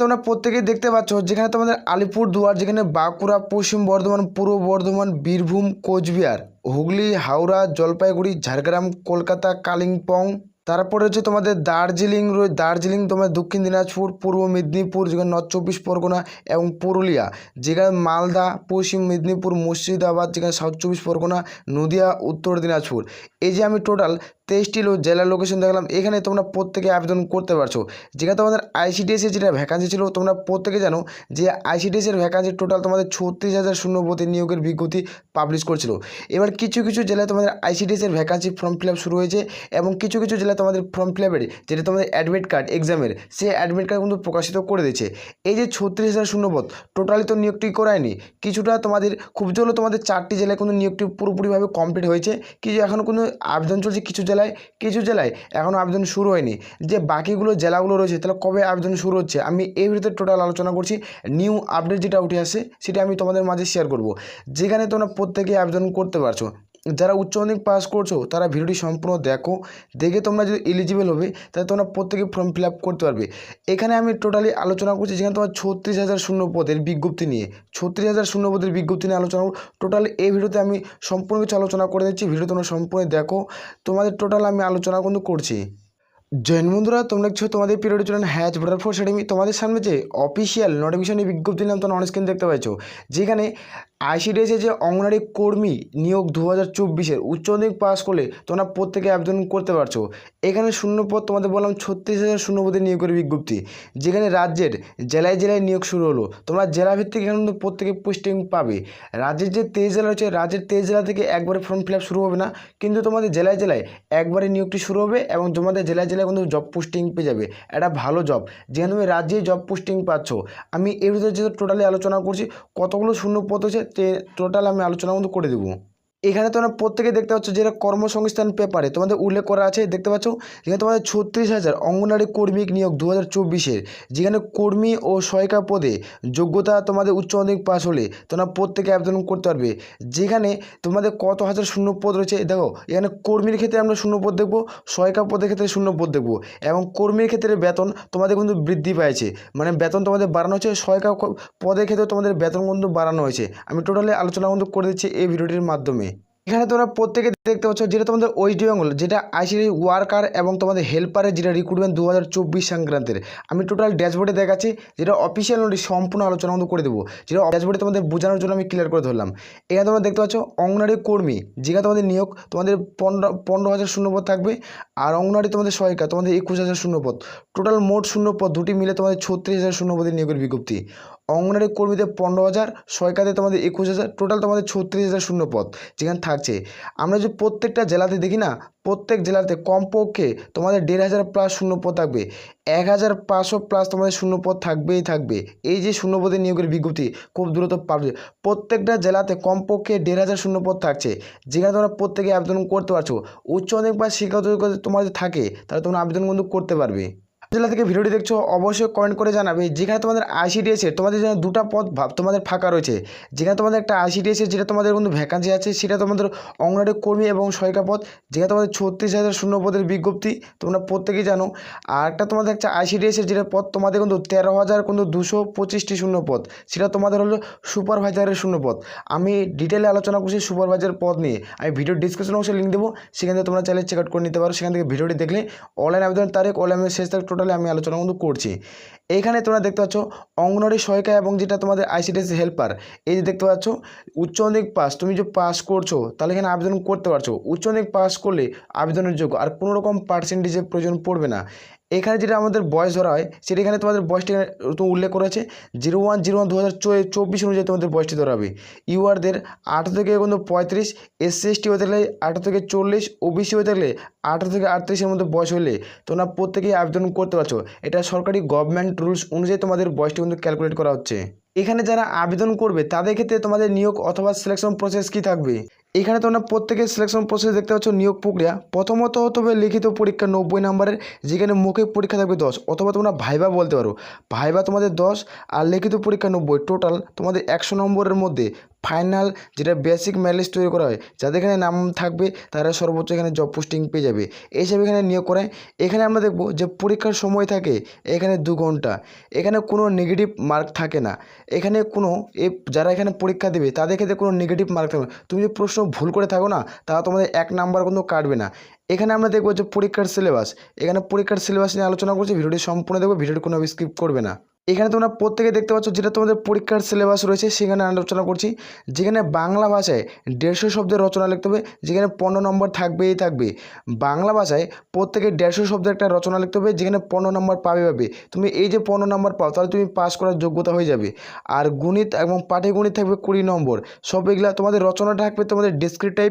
তোমরা প্রত্যেকেই দেখতে পাচ্ছ যেখানে তোমাদের আলিপুরদুয়ার, যেখানে বাঁকুড়া, পশ্চিম বর্ধমান, পূর্ব বর্ধমান, বীরভূম, কোচবিহার, হুগলি, হাওড়া, জলপাইগুড়ি, ঝাড়গ্রাম, কলকাতা, কালিম্পং, তারপরে হচ্ছে তোমাদের দার্জিলিং, তোমাদের দক্ষিণ দিনাজপুর, পূর্ব মেদিনীপুর, যেখানে নর্থ চব্বিশ পরগনা এবং পুরুলিয়া, যেখানে মালদা, পশ্চিম মেদিনীপুর, মুর্শিদাবাদ, যেখানে সাউথ চব্বিশ পরগনা, নদিয়া, উত্তর দিনাজপুর। এই যে আমি টোটাল 23টি জেলার লোকেশন দেখলাম, এখানে তোমরা প্রত্যেকে আবেদন করতে পারছো। যেখানে তোমাদের আইসিডিএসের যেটা ভ্যাকান্সি ছিল, তোমরা প্রত্যেকে জানো যে আইসিডিএসের ভ্যাকান্সি টোটাল তোমাদের 36,000 শূন্যপদে নিয়োগের বিজ্ঞপ্তি পাবলিশ করছিল। এবার কিছু কিছু জেলায় তোমাদের আইসিডিএসের ভ্যাকান্সি ফর্ম ফিল আপ শুরু হয়েছে এবং কিছু কিছু জেলায় তোমাদের ফর্ম ফিল আপের যেটা তোমাদের অ্যাডমিট কার্ড এক্সামের, সেই অ্যাডমিট কার্ড কিন্তু প্রকাশিত করে দিয়েছে। এই যে 36,000 শূন্যপদ টোটালি তো নিয়োগটি করায়নি, কিছুটা তোমাদের খুব জোর তোমাদের 4টি জেলায় কিন্তু নিয়োগটি পুরোপুরিভাবে কমপ্লিট হয়েছে। কিছু এখনও কোনো আবেদন চলছে, কিছু জেলায় এখনও আবেদন শুরু হয়নি। যে বাকিগুলো জেলাগুলো রয়েছে তাহলে কবে আবেদন শুরু হচ্ছে, আমি এই ভিডিওতে টোটাল আলোচনা করছি। নিউ আপডেট যেটা উঠে আসে সেটা আমি তোমাদের মাঝে শেয়ার করব, যেখানে তোমরা প্রত্যেকেই আবেদন করতে পারছো। যারা উচ্চ মাধ্যমিক পাস করছো তারা ভিডিওটি সম্পূর্ণ দেখে তোমরা যদি এলিজিবল হবে তাহলে তোমরা প্রত্যেকে ফর্ম ফিল আপ করতে পারবে। এখানে আমি টোটালি আলোচনা করছি যেখানে তোমার 36,000 শূন্যপদের বিজ্ঞপ্তি নিয়ে, 36,000 শূন্যপদের বিজ্ঞপ্তি নিয়ে আলোচনা করব। টোটাল এই ভিডিওতে আমি সম্পূর্ণ কিছু আলোচনা করে দিচ্ছি, ভিডিও তোমরা সম্পূর্ণ দেখো, তোমাদের টোটাল আমি আলোচনা কিন্তু করছি। জৈন বন্ধুরা, তোমরা দেখছো তোমাদের পিরিয়ড চ্যানেল হ্যাচ ভোটার ফোর্স একাডেমি। তোমাদের সামনে যে অফিসিয়াল নোটিফিকেশনের বিজ্ঞপ্তি নাম তোমরা অন স্ক্রিন দেখতে পাচ্ছ, যেখানে আইসিডিএসের যে অঙ্গনারী কর্মী নিয়োগ 2024-এর উচ্চ মাধ্যমিক পাস করলে তোমরা প্রত্যেকে আবেদন করতে পারছো। এখানে শূন্যপদ তোমাদের বললাম 36,000 শূন্যপদে নিয়োগের বিজ্ঞপ্তি, যেখানে রাজ্যের জেলায় নিয়োগ শুরু হলো। তোমরা জেলা ভিত্তিক এখানে কিন্তু প্রত্যেকে পোস্টিং পাবে। রাজ্যের যে 23 জেলা রয়েছে, রাজ্যের 23 জেলা থেকে একবারে ফর্ম ফিল আপ শুরু হবে না, কিন্তু তোমাদের জেলায় একবারে নিয়োগটি শুরু হবে এবং তোমাদের জেলায় কিন্তু জব পোস্টিং পেয়ে যাবে। একটা ভালো জব, যেখানে তুমি রাজ্যে জব পোস্টিং পাচ্ছ। আমি এর ভিতরে যেহেতু টোটালি আলোচনা করছি, কতগুলো শূন্যপদ হচ্ছে টোটাল আমি আলোচনা কিন্তু করে দেবো। এখানে তোমরা প্রত্যেকে দেখতে পাচ্ছ যেটা কর্মসংস্থান পেপারে তোমাদের উল্লেখ করা আছে, দেখতে পাচ্ছ যেখানে তোমাদের 36,000 অঙ্গনওয়াড়ি কর্মী নিয়োগ 2024-এর, যেখানে কর্মী ও সহায়িকা পদে যোগ্যতা তোমাদের উচ্চ মাধ্যমিক পাস হলে তোমরা প্রত্যেকে আবেদন করতে পারবে। যেখানে তোমাদের কত হাজার শূন্যপদ রয়েছে দেখো, এখানে কর্মীর ক্ষেত্রে আমরা শূন্যপদ দেখবো, সহায়িকা পদের ক্ষেত্রে শূন্যপদ দেখবো এবং কর্মীর ক্ষেত্রে বেতন তোমাদের কিন্তু বৃদ্ধি পেয়েছে, মানে বেতন তোমাদের বাড়ানো হয়েছে। সহায়িকা পদের ক্ষেত্রে তোমাদের বেতন কিন্তু বাড়ানো হয়েছে। আমি টোটালি আলোচনা কিন্তু করে দিচ্ছি এই ভিডিওটির মাধ্যমে। এখানে তোমরা প্রত্যেকে দেখতে পাচ্ছ যেটা তোমাদের ওয়েস্ট বেঙ্গল, যেটা আইসিডি ওয়ার্কার এবং তোমাদের হেল্পারের যেটা রিক্রুটমেন্ট 2024 সংক্রান্তের আমি টোটাল ড্যাশবোর্ডে দেখাচ্ছি, যেটা অফিসিয়াল নোটিশ সম্পূর্ণ আলোচনা কিন্তু করে দেবো, যেটা ড্যাশবোর্ডে তোমাদের বোঝানোর জন্য আমি ক্লিয়ার করে ধরলাম। এখানে তোমরা দেখতে পাচ্ছ অঙ্গনওয়াড়ি কর্মী, যেখানে তোমাদের নিয়োগ তোমাদের 15,000 শূন্যপদ থাকবে, আর অঙ্গনওয়াড়ি তোমাদের সহায়িকা তোমাদের 21,000 শূন্যপদ। টোটাল মোট শূন্যপদ দুটি মিলে তোমাদের 36,000 শূন্যপদের নিয়োগের বিজ্ঞপ্তি। অঙ্গনওয়াড়ি কর্মীদের 15,000, সহায়িকাতে তোমাদের 21,000, টোটাল তোমাদের 36,000 শূন্যপদ যেখানে থাকছে। আমরা যে প্রত্যেকটা জেলাতে দেখি না, প্রত্যেক জেলাতে কমপক্ষে তোমাদের 1,500 প্লাস শূন্যপদ থাকবে, 1,500 প্লাস তোমাদের শূন্যপদ থাকবে। এই যে শূন্যপদের নিয়োগের বিজ্ঞপ্তি খুব দ্রুত পাবে। প্রত্যেকটা জেলাতে কমপক্ষে 1,500 শূন্যপদ থাকছে, যেখানে তোমরা প্রত্যেকে আবেদন করতে পারছো। উচ্চ মাধ্যমিক বা শিক্ষাগত যোগ্যতা তোমার যদি থাকে তাহলে তোমরা আবেদন কিন্তু করতে পারবে। জেলা থেকে ভিডিওটি দেখছো অবশ্যই কমেন্ট করে জানাবে। যেখানে তোমাদের আইসিডিএসের তোমাদের যেন দুটো পদ তোমাদের ফাঁকা রয়েছে, যেখানে তোমাদের একটা আইসিডিএসের যেটা তোমাদের কিন্তু ভ্যাকান্সি আছে, সেটা তোমাদের অঙ্গনওয়াড়ি কর্মী এবং সহায়িকা পদ, যেখানে তোমাদের 36,000 শূন্যপদের বিজ্ঞপ্তি তোমরা প্রত্যেকেই জানো। আর একটা তোমাদের একটা আইসিডিএসের যেটা পদ তোমাদের কিন্তু 13,000 কিন্তু 225টি শূন্যপদ, সেটা তোমাদের হলো সুপারভাইজারের শূন্যপদ। আমি ডিটেলে আলোচনা করছি সুপারভাইজার পদ নিয়ে, আমি ভিডিও ডিসক্রিপশন বক্সে লিঙ্ক দেবো, সেখান থেকে তোমরা চাইলে চেক আউট করে নিতে পারো। সেখান থেকে ভিডিওটি দেখলে অনলাইন আবেদনের তারিখ, অনলাইনের শেষ তারিখ টোটালি আমি আলোচনা কিন্তু করছি। এইখানে তোমরা দেখতে পাচ্ছ অঙ্গনওয়াড়ি সহায়িকা এবং যেটা তোমাদের আইসিডিএস হেল্পার, এই যে দেখতে পাচ্ছ উচ্চ মাধ্যমিক পাস, তুমি যে পাস করছো তাহলে এখানে আবেদন করতে পারছো। উচ্চ মাধ্যমিক পাস করলে আবেদনের যোগ্য, আর কোনো রকম পার্সেন্টেজের প্রয়োজন পড়বে না। এখানে যেটা আমাদের বয়স ধরা হয় সেটা এখানে তোমাদের বয়সটি উল্লেখ করেছে 01/01/2024 অনুযায়ী তোমাদের বয়সটি ধরা হবে। ইউআরদের 18 থেকে 35, SC/ST হয়ে থাকলে 18 থেকে 40, ওবিসি হয়ে থাকলে 18 থেকে 38-এর মধ্যে বয়স হলে তোমরা প্রত্যেকেই আবেদন করতে পারছো। এটা সরকারি গভর্নমেন্ট রুলস অনুযায়ী তোমাদের বয়সটি কিন্তু ক্যালকুলেট করা হচ্ছে। এখানে যারা আবেদন করবে তাদের ক্ষেত্রে তোমাদের নিয়োগ অথবা সিলেকশন প্রসেস কী থাকবে, এখানে তোমরা প্রত্যেকের সিলেকশন প্রসেস দেখতে পাচ্ছ। নিয়োগ প্রক্রিয়া প্রথমত হতে হবে লিখিত পরীক্ষা 90 নম্বরের, যেখানে মৌখিক পরীক্ষা থাকবে 10, অথবা তোমরা ভাইবা বলতে পারো। ভাইবা তোমাদের 10 আর লিখিত পরীক্ষা 90, টোটাল তোমাদের 100 নম্বরের মধ্যে ফাইনাল যেটা বেসিক মেরিট লিস্ট তৈরি করা হয়, যাদের এখানে নাম থাকবে তারা সর্বোচ্চ এখানে জব পোস্টিং পেয়ে যাবে, এই হিসাবে এখানে নিয়োগ করায়। এখানে আমরা দেখব যে পরীক্ষার সময় থাকে এখানে 2 ঘন্টা, এখানে কোনো নেগেটিভ মার্ক থাকে না, এখানে কোনো যারা এখানে পরীক্ষা দেবে তাদের ক্ষেত্রে কোনো নেগেটিভ মার্ক থাকবে না। তুমি যদি প্রশ্ন ভুল করে থাকো না, তাহলে তোমাদের 1 নাম্বার কিন্তু কাটবে না। এখানে আমরা দেখব যে পরীক্ষার সিলেবাস, এখানে পরীক্ষার সিলেবাস নিয়ে আলোচনা করছি, ভিডিওটি সম্পূর্ণ দেখো, ভিডিওটি কোনো স্কিপ করবে না। এখানে তোমরা প্রত্যেকে দেখতে পাচ্ছ যেটা তোমাদের পরীক্ষার সিলেবাস রয়েছে সেখানে আলোচনা করছি। যেখানে বাংলা ভাষায় 150 শব্দের রচনা লিখতে হবে, যেখানে 15 নম্বর থাকবেই থাকবে। বাংলা ভাষায় প্রত্যেকে 150 শব্দের একটা রচনা লিখতে হবে, যেখানে 15 নম্বর পাবে। তুমি এই যে 15 নম্বর পাও, তাহলে তুমি পাস করার যোগ্যতা হয়ে যাবে। আর গণিত এবং পাটিগণিত থাকবে 20 নম্বর। সব এগুলা তোমাদের রচনা থাকবে তোমাদের ডেসক্রিপটিভ,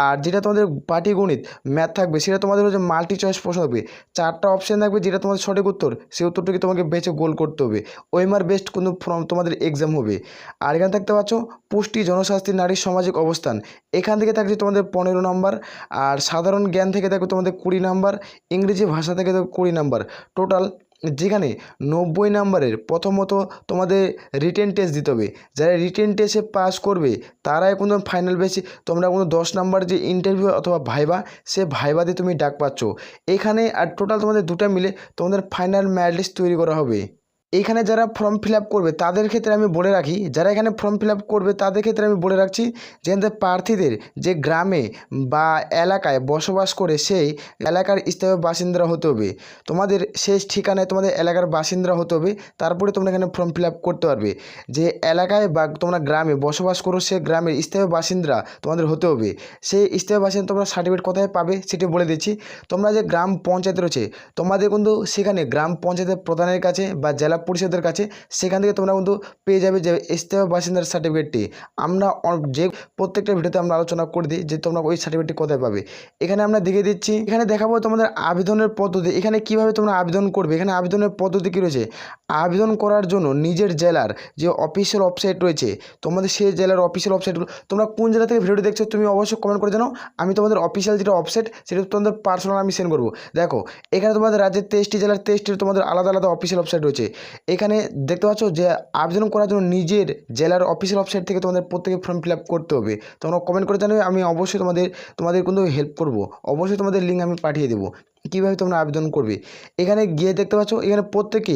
আর যেটা তোমাদের পাটিগণিত ম্যাথ থাকবে সেটা তোমাদের হচ্ছে মাল্টি চয়েস প্রশ্ন হবে। 4টা অপশান থাকবে, যেটা তোমাদের সঠিক উত্তর, সেই উত্তরটিকে তোমাকে বেছে গোল করতে হবে। ওএমআর বেস্ট কিন্তু তোমাদের এক্সাম হবে। আর এখানে থাকতে পাচ্ছ পুষ্টি, জনস্বাস্থ্য, নারীর সামাজিক অবস্থান, এখান থেকে থাকছে তোমাদের 15 নম্বর। আর সাধারণ জ্ঞান থেকে থাকবে তোমাদের 20 নম্বর, ইংরেজি ভাষা থেকে থাকবে 20 নম্বর টোটাল। যেখানে 90 নম্বরের প্রথমত তোমাদের রিটেন টেস্ট দিতে হবে। যারা রিটেন টেস্টে পাস করবে তারাই কিন্তু ফাইনাল বেশি তোমরা কিন্তু 10 নম্বর যে ইন্টারভিউ অথবা ভাইবা, সে ভাইবা দিয়ে তুমি ডাক পাচ্ছ এখানে। আর টোটাল তোমাদের দুটো মিলে তোমাদের ফাইনাল মেরিট লিস্ট তৈরি করা হবে। এইখানে যারা ফর্ম ফিল আপ করবে তাদের ক্ষেত্রে আমি বলে রাখি, যারা এখানে ফর্ম ফিল আপ করবে তাদের ক্ষেত্রে আমি বলে রাখছি যে প্রার্থীদের যে গ্রামে বা এলাকায় বসবাস করে সেই এলাকার স্থায়ী বাসিন্দারা হতে হবে। তোমাদের শেষ ঠিকানায় তোমাদের এলাকার বাসিন্দারা হতে হবে, তারপরে তোমরা এখানে ফর্ম ফিল আপ করতে পারবে। যে এলাকায় বা তোমরা গ্রামে বসবাস করো সে গ্রামের স্থায়ী বাসিন্দা তোমাদের হতে হবে। সেই স্থায়ী বাসিন্দা তোমরা সার্টিফিকেট কোথায় পাবে সেটি বলে দিচ্ছি। তোমরা যে গ্রাম পঞ্চায়েত রয়েছে তোমাদের কিন্তু সেখানে গ্রাম পঞ্চায়েতের প্রধানের কাছে বা জেলা পরিষদের কাছে, সেখান থেকে তোমরা কিন্তু পেয়ে যাবে যে স্থায়ী বাসিন্দার সার্টিফিকেটটি। আমরা যে প্রত্যেকটা ভিডিওতে আমরা আলোচনা করে দিই যে তোমরা ওই সার্টিফিকেটটি কোথায় পাবে। এখানে আমরা দেখিয়ে দিচ্ছি, এখানে দেখাবো তোমাদের আবেদনের পদ্ধতি, এখানে কিভাবে তোমরা আবেদন করবে। এখানে আবেদনের পদ্ধতি কী রয়েছে, আবেদন করার জন্য নিজের জেলার যে অফিসিয়াল ওয়েবসাইট রয়েছে, তোমাদের সেই জেলার অফিসিয়াল ওয়েবসাইটগুলো, তোমরা কোন জেলা থেকে ভিডিওটি দেখছো তুমি অবশ্যই কমেন্ট করে জানাও। আমি তোমাদের অফিসিয়াল যেটা ওয়েবসাইট সেটা তোমাদের পার্সোনাল আমি সেন্ড করবো। দেখো এখানে তোমাদের রাজ্যের 23টি জেলার 23টির তোমাদের আলাদা আলাদা অফিসিয়াল ওয়েবসাইট রয়েছে। এখানে দেখতে পাচ্ছ যে আবেদন করার জন্য নিজের জেলার অফিসিয়াল ওয়েবসাইট থেকে তোমাদের প্রত্যেকে ফর্ম ফিল আপ করতে হবে। তোমরা কমেন্ট করে জানাবে, আমি অবশ্যই তোমাদের কিন্তু হেল্প করব। অবশ্যই তোমাদের লিঙ্ক আমি পাঠিয়ে দেবো কীভাবে তোমরা আবেদন করবে। এখানে গিয়ে দেখতে পাচ্ছ এখানে প্রত্যেকে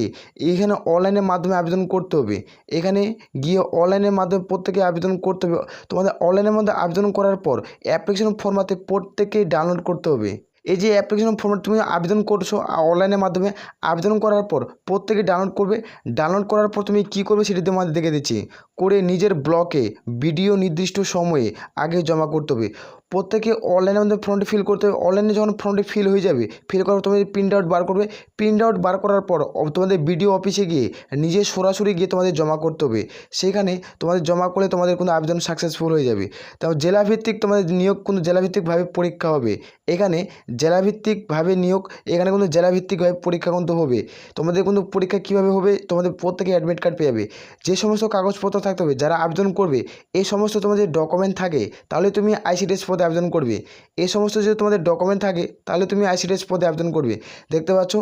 এখানে অনলাইনের মাধ্যমে আবেদন করতে হবে। এখানে গিয়ে অনলাইনের মাধ্যমে প্রত্যেকে আবেদন করতে হবে। তোমাদের অনলাইনের মধ্যে আবেদন করার পর অ্যাপ্লিকেশন ফর্মাতে প্রত্যেকেই ডাউনলোড করতে হবে। এই যে অ্যাপ্লিকেশন ফর্ম তুমি আবেদন করছো অনলাইনের মাধ্যমে, আবেদন করার পর প্রত্যেকে ডাউনলোড করবে। ডাউনলোড করার পর তুমি কী করবে সেটি তোমাদের দেখে দিচ্ছি। করে নিজের ব্লকে ভিডিও নির্দিষ্ট সময়ে আগে জমা করতে হবে। প্রত্যেকে অনলাইনের মধ্যে ফর্মটি ফিল করতে হবে। অনলাইনে যখন ফর্মটি ফিল হয়ে যাবে, ফিল করার পর তুমি প্রিন্ট আউট বার করবে। প্রিন্ট আউট বার করার পর তোমাদের বিডিও অফিসে গিয়ে নিজে সরাসরি গিয়ে তোমাদের জমা করতে হবে। সেখানে তোমাদের জমা করলে তোমাদের কোনো আবেদন সাকসেসফুল হয়ে যাবে। তারপর জেলাভিত্তিক তোমাদের নিয়োগ কিন্তু জেলাভিত্তিকভাবে পরীক্ষা হবে। এখানে জেলাভিত্তিকভাবে নিয়োগ, এখানে কিন্তু জেলাভিত্তিকভাবে পরীক্ষা কিন্তু হবে। তোমাদের কিন্তু পরীক্ষা কীভাবে হবে, তোমাদের প্রত্যেকে অ্যাডমিট কার্ড পেয়ে যাবে। যে সমস্ত কাগজপত্র থাকতে হবে যারা আবেদন করবে, এই সমস্ত তোমাদের ডকুমেন্ট থাকে তাহলে তুমি আইসিডিএস পদে আবেদন করবে। এই সমস্ত যদি তোমাদের ডকুমেন্ট থাকে তাহলে তুমি আইসিডিএস পদে আবেদন করবে। দেখতে পাচ্ছ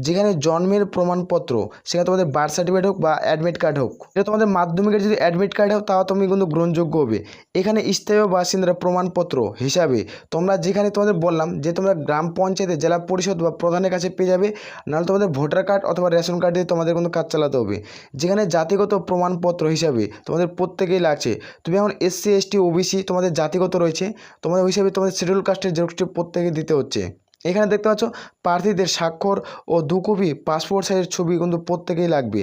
যেখানে জন্মের প্রমাণপত্র, সেখানে তোমাদের বার্থ সার্টিফিকেট হোক বা অ্যাডমিট কার্ড হোক, এটা তোমাদের মাধ্যমিকের যদি অ্যাডমিট কার্ড হোক তাও তুমি কিন্তু গ্রহণযোগ্য হবে। এখানে স্থায়ী বাসিন্দার প্রমাণপত্র হিসাবে তোমরা যেখানে তোমাদের বললাম যে তোমরা গ্রাম পঞ্চায়েতে জেলা পরিষদ বা প্রধানের কাছে পেয়ে যাবে, নাহলে তোমাদের ভোটার কার্ড অথবা রেশন কার্ড দিয়ে তোমাদের কিন্তু কাজ চালাতে হবে। যেখানে জাতিগত প্রমাণপত্র হিসাবে তোমাদের প্রত্যেকেই লাগছে। তুমি এখন এসসি এসটি ওবিসি তোমাদের জাতিগত রয়েছে, তোমাদের হিসাবে তোমাদের শিডিউল কাস্টের জেরক্সটি প্রত্যেকে দিতে হচ্ছে। এখানে দেখতে পাচ্ছ প্রার্থীদের স্বাক্ষর ও 2 কপি পাসপোর্ট সাইজের ছবি কিন্তু প্রত্যেকেই লাগবে।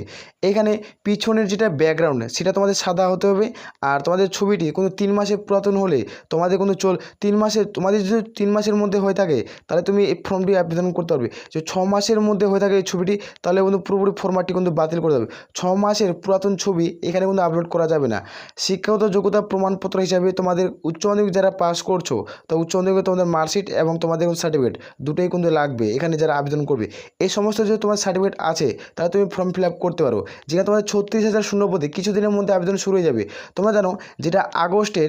এখানে পিছনের যেটা ব্যাকগ্রাউন্ড সেটা তোমাদের সাদা হতে হবে। আর তোমাদের ছবিটি কিন্তু 3 মাসের পুরাতন হলে তোমাদের কিন্তু 3 মাসের, তোমাদের যদি 3 মাসের মধ্যে হয়ে থাকে তাহলে তুমি এই ফর্মটি আবেদন করতে পারবে। যে 6 মাসের মধ্যে হয়ে থাকে এই ছবিটি তাহলে কিন্তু পুরোপুরি ফরম্যাটটি কিন্তু বাতিল করে দেবে। 6 মাসের পুরাতন ছবি এখানে কিন্তু আপলোড করা যাবে না। শিক্ষাগত যোগ্যতা প্রমাণপত্র হিসাবে তোমাদের উচ্চ মাধ্যমিক যারা পাস করছো তো উচ্চ মাধ্যমিকে তোমাদের মার্কশিট এবং তোমাদের সার্টিফিকেট দুটোই কিন্তু লাগবে এখানে যারা আবেদন করবে। এই সমস্ত যদি তোমার সার্টিফিকেট আছে তাহলে তুমি ফর্ম ফিল আপ করতে পারো। যেখানে তোমাদের 36,000 শূন্যপদে কিছুদিনের মধ্যে আবেদন শুরু হয়ে যাবে। তোমরা জানো যেটা আগস্টের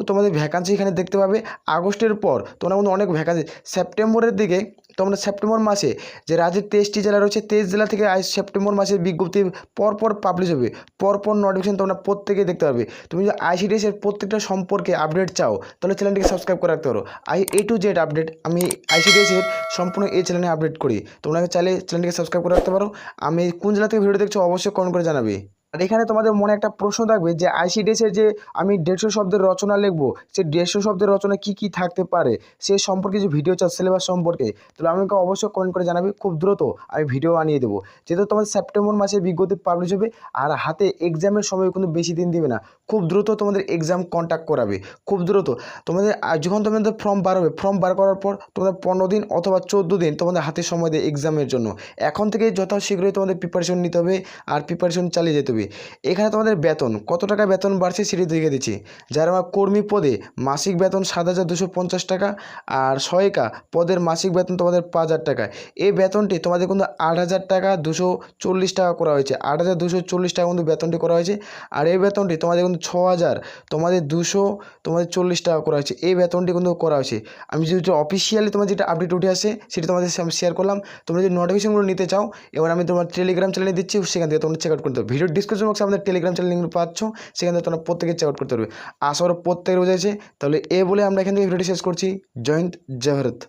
তোমাদের ভ্যাকান্সি এখানে দেখতে পাবে। আগস্টের পর তোমরা কিন্তু অনেক ভ্যাকান্সি, সেপ্টেম্বরের দিকে তোমরা সেপ্টেম্বর মাসে যে রাজ্যের 23টি জেলা রয়েছে 23 জেলা থেকে সেপ্টেম্বর মাসের বিজ্ঞপ্তি পরপর পাবলিশ হবে, পরপর নোটিফিকেশন তোমরা প্রত্যেকেই দেখতে পারবে। তুমি যদি আইসিডিএসের প্রত্যেকটা সম্পর্কে আপডেট চাও তাহলে চ্যানেলটিকে সাবস্ক্রাইব করে রাখতে পারো। A to Z আপডেট আমি আইসিডিএসের সম্পূর্ণ এই চ্যানেলে আপডেট করি, তোমরা চাইলে চ্যানেলটিকে সাবস্ক্রাইব করে রাখতে পারো। আমি কোন জেলা থেকে ভিডিও দেখছো অবশ্যই কমেন্ট করে জানাবে। আর এখানে তোমাদের মনে একটা প্রশ্ন থাকবে যে আইসিডিএসের যে আমি 150 শব্দের রচনা লিখবো, সেই 150 শব্দের রচনা কি কি থাকতে পারে সে সম্পর্কে যে ভিডিও চাও সিলেবাস সম্পর্কে, তাহলে আমাকে অবশ্যই কমেন্ট করে জানাবে। খুব দ্রুত আমি ভিডিও বানিয়ে দেবো, যেহেতু তোমাদের সেপ্টেম্বর মাসে বিজ্ঞপ্তি পাবলিশ হবে আর হাতে এক্সামের সময় কিন্তু বেশি দিন দিবে না, খুব দ্রুত তোমাদের এক্সাম কন্ট্যাক্ট করাবে, খুব দ্রুত তোমাদের। যখন তোমাদের ফর্ম বার হবে, ফর্ম বার করার পর তোমাদের 15 দিন অথবা 14 দিন তোমাদের হাতে সময় দেয় এক্সামের জন্য। এখন থেকে যথাশীঘ্রই তোমাদের প্রিপারেশন নিতে হবে আর প্রিপারেশন চালিয়ে যেতে হবে। এখানে তোমাদের বেতন কত টাকা বেতন বাড়ছে সেটি দেখে দিচ্ছি। যারা আমার কর্মী পদে মাসিক বেতন 7,250 টাকা আর সহায়িকা পদের মাসিক বেতন তোমাদের 5,000 টাকা। এই বেতনটি তোমাদের কিন্তু 8,240 টাকা করা হয়েছে, 8,240 টাকা কিন্তু বেতনটি করা হয়েছে। আর এই বেতনটি তোমাদের কিন্তু 6,240 টাকা করা হয়েছে, এই বেতনটি কিন্তু করা হয়েছে। আমি যেটা অফিসিয়ালি তোমার যেটা আপডেট উঠে আসে সেটা তোমাদের সামনে শেয়ার করলাম। তোমরা যদি নোটিফিকেশনগুলো নিতে চাও এবার আমি তোমার টেলিগ্রাম চ্যানেলে দিচ্ছি, সেখান থেকে তোমরা চেক আউট করতে হবে। ভিডিও ডিসক্রিপশন বক্সে আমাদের টেলিগ্রাম চ্যানেল লিঙ্ক পাচ্ছ, সেখান থেকে তোমরা প্রত্যেকে চেক আউট করতে পারবে। আশা করি প্রত্যেকের বোঝাইছে। তাহলে বলে আমরা এখান থেকে ভিডিওটি শেষ করছি। জয় হিন্দ, জয় ভারত।